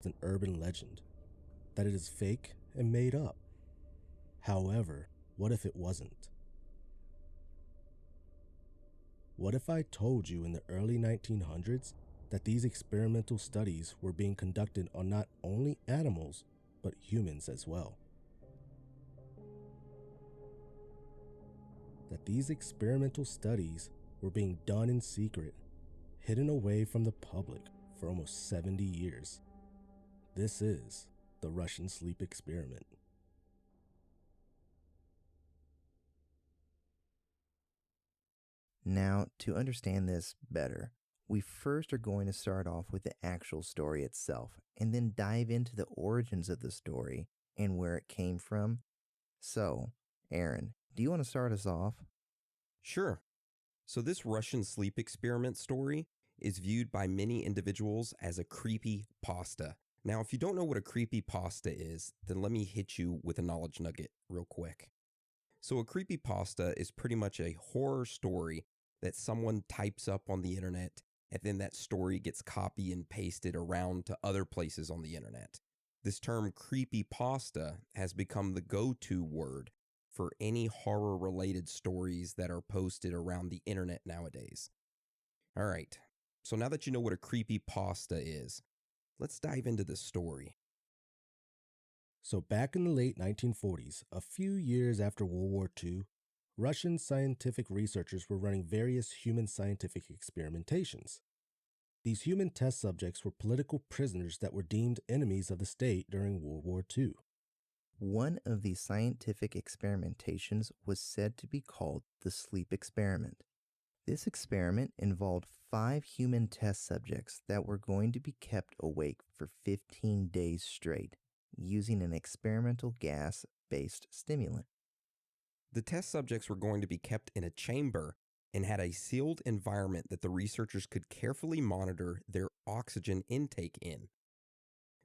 an urban legend, that it is fake and made up. However, what if it wasn't? What if I told you in the early 1900s that these experimental studies were being conducted on not only animals, but humans as well? That these experimental studies were being done in secret, hidden away from the public for almost 70 years. This is the Russian sleep experiment. Now, to understand this better, we first are going to start off with the actual story itself and then dive into the origins of the story and where it came from. So, Aaron, do you want to start us off? Sure. So this Russian sleep experiment story is viewed by many individuals as a creepy pasta. Now, if you don't know what a creepy pasta is, then let me hit you with a knowledge nugget real quick. So a creepypasta is pretty much a horror story that someone types up on the internet, and then that story gets copy and pasted around to other places on the internet. This term creepypasta has become the go-to word for any horror-related stories that are posted around the internet nowadays. All right, so now that you know what a creepypasta is, let's dive into the story. So back in the late 1940s, a few years after World War II, Russian scientific researchers were running various human scientific experimentations. These human test subjects were political prisoners that were deemed enemies of the state during World War II. One of these scientific experimentations was said to be called the sleep experiment. This experiment involved 5 human test subjects that were going to be kept awake for 15 days straight, using an experimental gas-based stimulant. The test subjects were going to be kept in a chamber and had a sealed environment that the researchers could carefully monitor their oxygen intake in.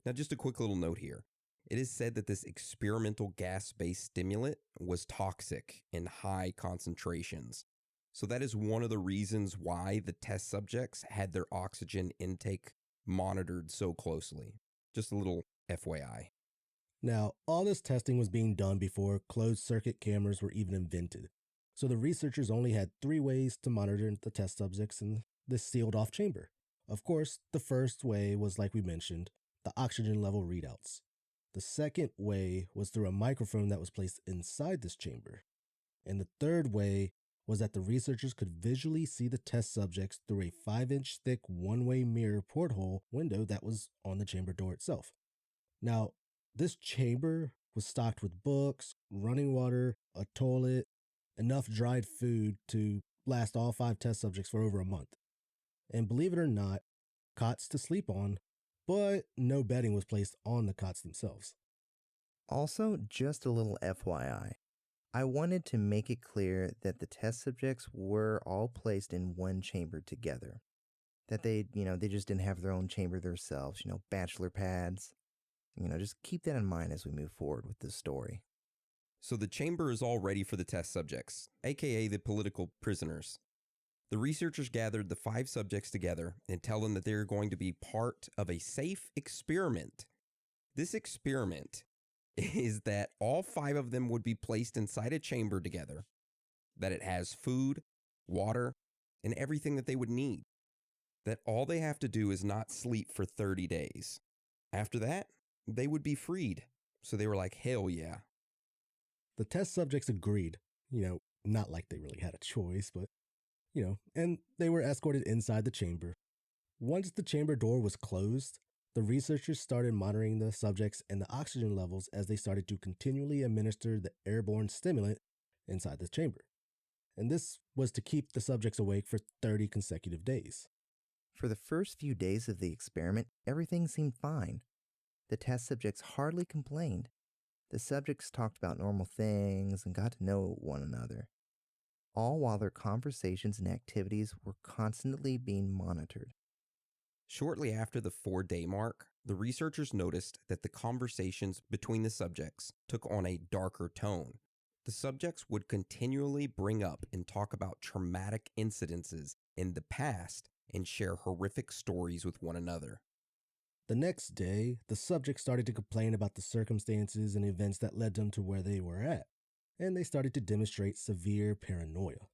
Now, just a quick little note here. It is said that this experimental gas-based stimulant was toxic in high concentrations. So that is one of the reasons why the test subjects had their oxygen intake monitored so closely. Just a little FYI. Now, all this testing was being done before closed-circuit cameras were even invented, so the researchers only had 3 ways to monitor the test subjects in this sealed-off chamber. Of course, the first way was, like we mentioned, the oxygen level readouts. The second way was through a microphone that was placed inside this chamber. And the third way was that the researchers could visually see the test subjects through a 5-inch thick one-way mirror porthole window that was on the chamber door itself. Now, this chamber was stocked with books, running water, a toilet, enough dried food to last all 5 test subjects for over a month. And believe it or not, cots to sleep on, but no bedding was placed on the cots themselves. Also, just a little FYI, I wanted to make it clear that the test subjects were all placed in one chamber together. That they just didn't have their own chamber themselves, bachelor pads. Just keep that in mind as we move forward with this story. So the chamber is all ready for the test subjects, aka the political prisoners. The researchers gathered the 5 subjects together and tell them that they're going to be part of a safe experiment. This experiment is that all 5 of them would be placed inside a chamber together, that it has food, water, and everything that they would need. That all they have to do is not sleep for 30 days. After that, they would be freed. So they were like, hell yeah. The test subjects agreed, not like they really had a choice, but, and they were escorted inside the chamber. Once the chamber door was closed, the researchers started monitoring the subjects and the oxygen levels as they started to continually administer the airborne stimulant inside the chamber. And this was to keep the subjects awake for 30 consecutive days. For the first few days of the experiment, everything seemed fine. The test subjects hardly complained. The subjects talked about normal things and got to know one another, all while their conversations and activities were constantly being monitored. Shortly after the 4-day mark, the researchers noticed that the conversations between the subjects took on a darker tone. The subjects would continually bring up and talk about traumatic incidences in the past and share horrific stories with one another. The next day, the subjects started to complain about the circumstances and events that led them to where they were at, and they started to demonstrate severe paranoia.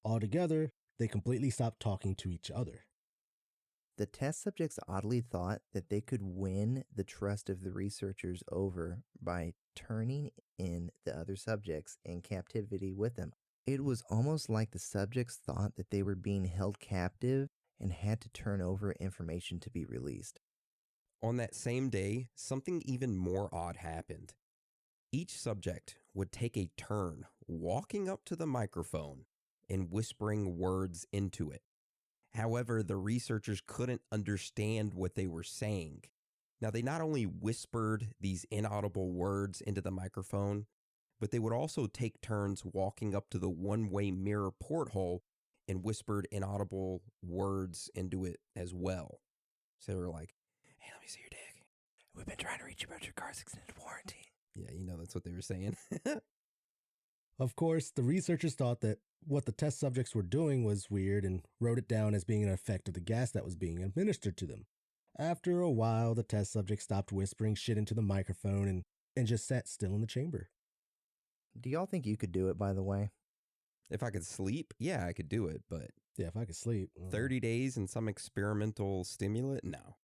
Altogether, they completely stopped talking to each other. The test subjects oddly thought that they could win the trust of the researchers over by turning in the other subjects in captivity with them. It was almost like the subjects thought that they were being held captive and had to turn over information to be released. On that same day, something even more odd happened. Each subject would take a turn walking up to the microphone and whispering words into it. However, the researchers couldn't understand what they were saying. Now, they not only whispered these inaudible words into the microphone, but they would also take turns walking up to the one-way mirror porthole and whispered inaudible words into it as well. So they were like, "Hey, let me see your dick. We've been trying to reach you about your car's extended warranty." Yeah, that's what they were saying. Of course, the researchers thought that what the test subjects were doing was weird and wrote it down as being an effect of the gas that was being administered to them. After a while, the test subjects stopped whispering shit into the microphone and just sat still in the chamber. Do y'all think you could do it, by the way? If I could sleep, yeah, I could do it, but Yeah, if I could sleep. 30 days in some experimental stimulant? No.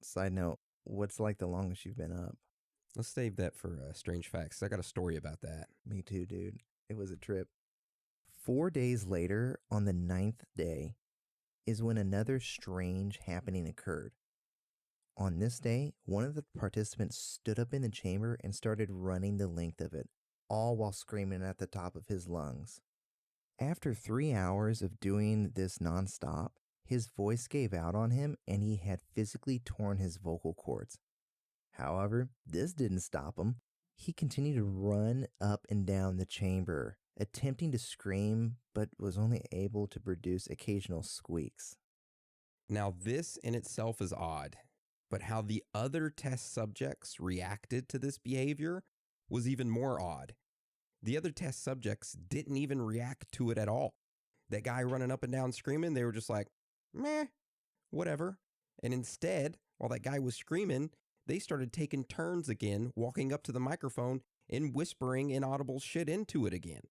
Side note, what's like the longest you've been up? Let's save that for Strange Facts. I got a story about that. Me too, dude. It was a trip. 4 days later, on the 9th day, is when another strange happening occurred. On this day, one of the participants stood up in the chamber and started running the length of it, all while screaming at the top of his lungs. After 3 hours of doing this nonstop, his voice gave out on him and he had physically torn his vocal cords. However, this didn't stop him. He continued to run up and down the chamber, attempting to scream, but was only able to produce occasional squeaks. Now, this in itself is odd, but how the other test subjects reacted to this behavior was even more odd. The other test subjects didn't even react to it at all. That guy running up and down screaming, they were just like, meh, whatever. And instead, while that guy was screaming, they started taking turns again, walking up to the microphone and whispering inaudible shit into it again.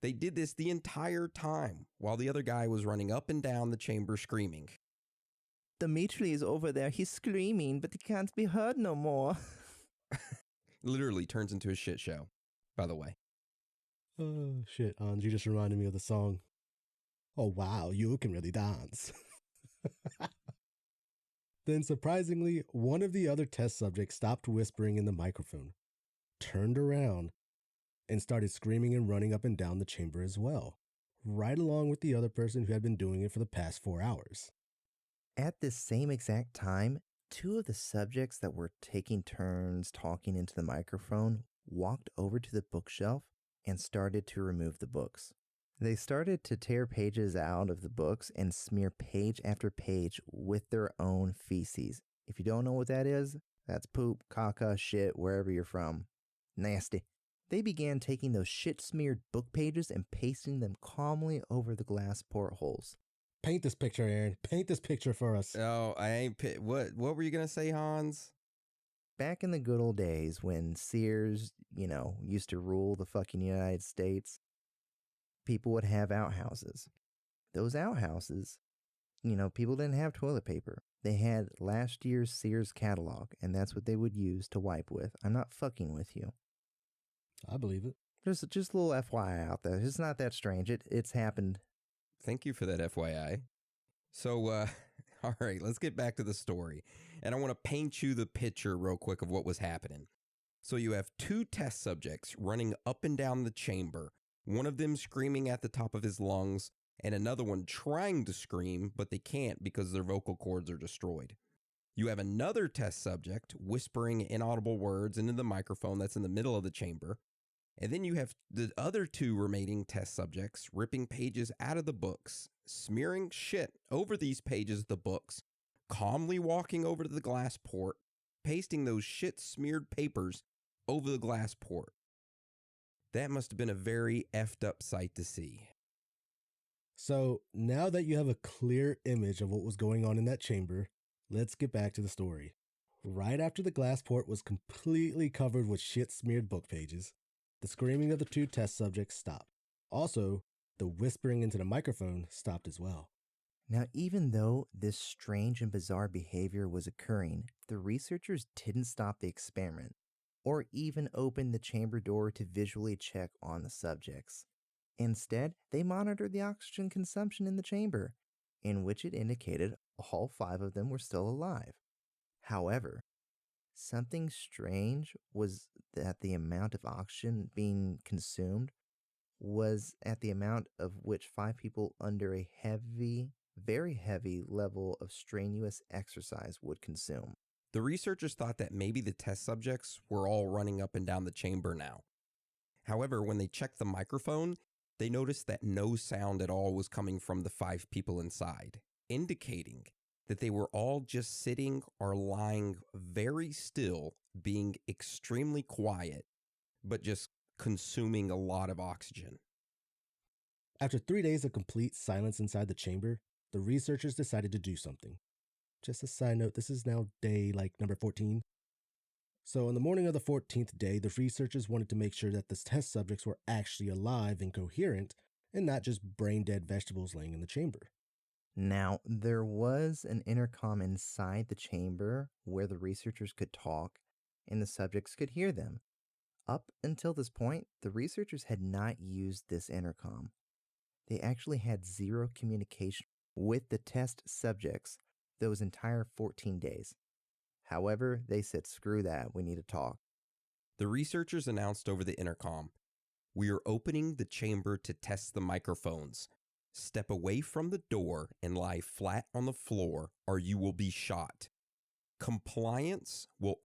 They did this the entire time while the other guy was running up and down the chamber screaming. Dimitri is over there. He's screaming, but he can't be heard no more. Literally turns into a shit show, by the way. Oh, shit, Hans, you just reminded me of the song. Oh, wow, you can really dance. Then, surprisingly, one of the other test subjects stopped whispering in the microphone, turned around, and started screaming and running up and down the chamber as well, right along with the other person who had been doing it for the past 4 hours. At this same exact time, 2 of the subjects that were taking turns talking into the microphone walked over to the bookshelf and started to remove the books. They started to tear pages out of the books and smear page after page with their own feces. If you don't know what that is, that's poop, caca, shit, wherever you're from. Nasty. They began taking those shit-smeared book pages and pasting them calmly over the glass portholes. Paint this picture, Aaron. Paint this picture for us. Oh, I ain't. What were you gonna say, Hans? Back in the good old days when Sears, used to rule the fucking United States, people would have outhouses. Those outhouses, people didn't have toilet paper. They had last year's Sears catalog, and that's what they would use to wipe with. I'm not fucking with you. I believe it. Just a little FYI out there. It's not that strange. It's happened. Thank you for that FYI. So, all right, let's get back to the story. And I want to paint you the picture real quick of what was happening. So you have 2 test subjects running up and down the chamber, one of them screaming at the top of his lungs, and another one trying to scream, but they can't because their vocal cords are destroyed. You have another test subject whispering inaudible words into the microphone that's in the middle of the chamber. And then you have the other 2 remaining test subjects ripping pages out of the books, smearing shit over these pages of the books, calmly walking over to the glass port, pasting those shit-smeared papers over the glass port. That must have been a very effed up sight to see. So now that you have a clear image of what was going on in that chamber, Let's get back to the story. Right after the glass port was completely covered with shit-smeared book pages, the screaming of the two test subjects stopped. Also, the whispering into the microphone stopped as well. Now, even though this strange and bizarre behavior was occurring, the researchers didn't stop the experiment or even open the chamber door to visually check on the subjects. Instead, they monitored the oxygen consumption in the chamber, in which it indicated all 5 of them were still alive. However, something strange was that the amount of oxygen being consumed was at the amount of which 5 people under a very heavy level of strenuous exercise would consume. The researchers thought that maybe the test subjects were all running up and down the chamber now. However, when they checked the microphone, they noticed that no sound at all was coming from the 5 people inside, indicating that they were all just sitting or lying very still, being extremely quiet, but just consuming a lot of oxygen. After 3 days of complete silence inside the chamber, the researchers decided to do something. Just a side note, this is now day number 14. So on the morning of the 14th day, the researchers wanted to make sure that the test subjects were actually alive and coherent and not just brain-dead vegetables laying in the chamber. Now, there was an intercom inside the chamber where the researchers could talk and the subjects could hear them. Up until this point, the researchers had not used this intercom. They actually had zero communication with the test subjects those entire 14 days. However, they said, screw that, we need to talk. The researchers announced over the intercom, "We are opening the chamber to test the microphones. Step away from the door and lie flat on the floor or you will be shot. Compliance will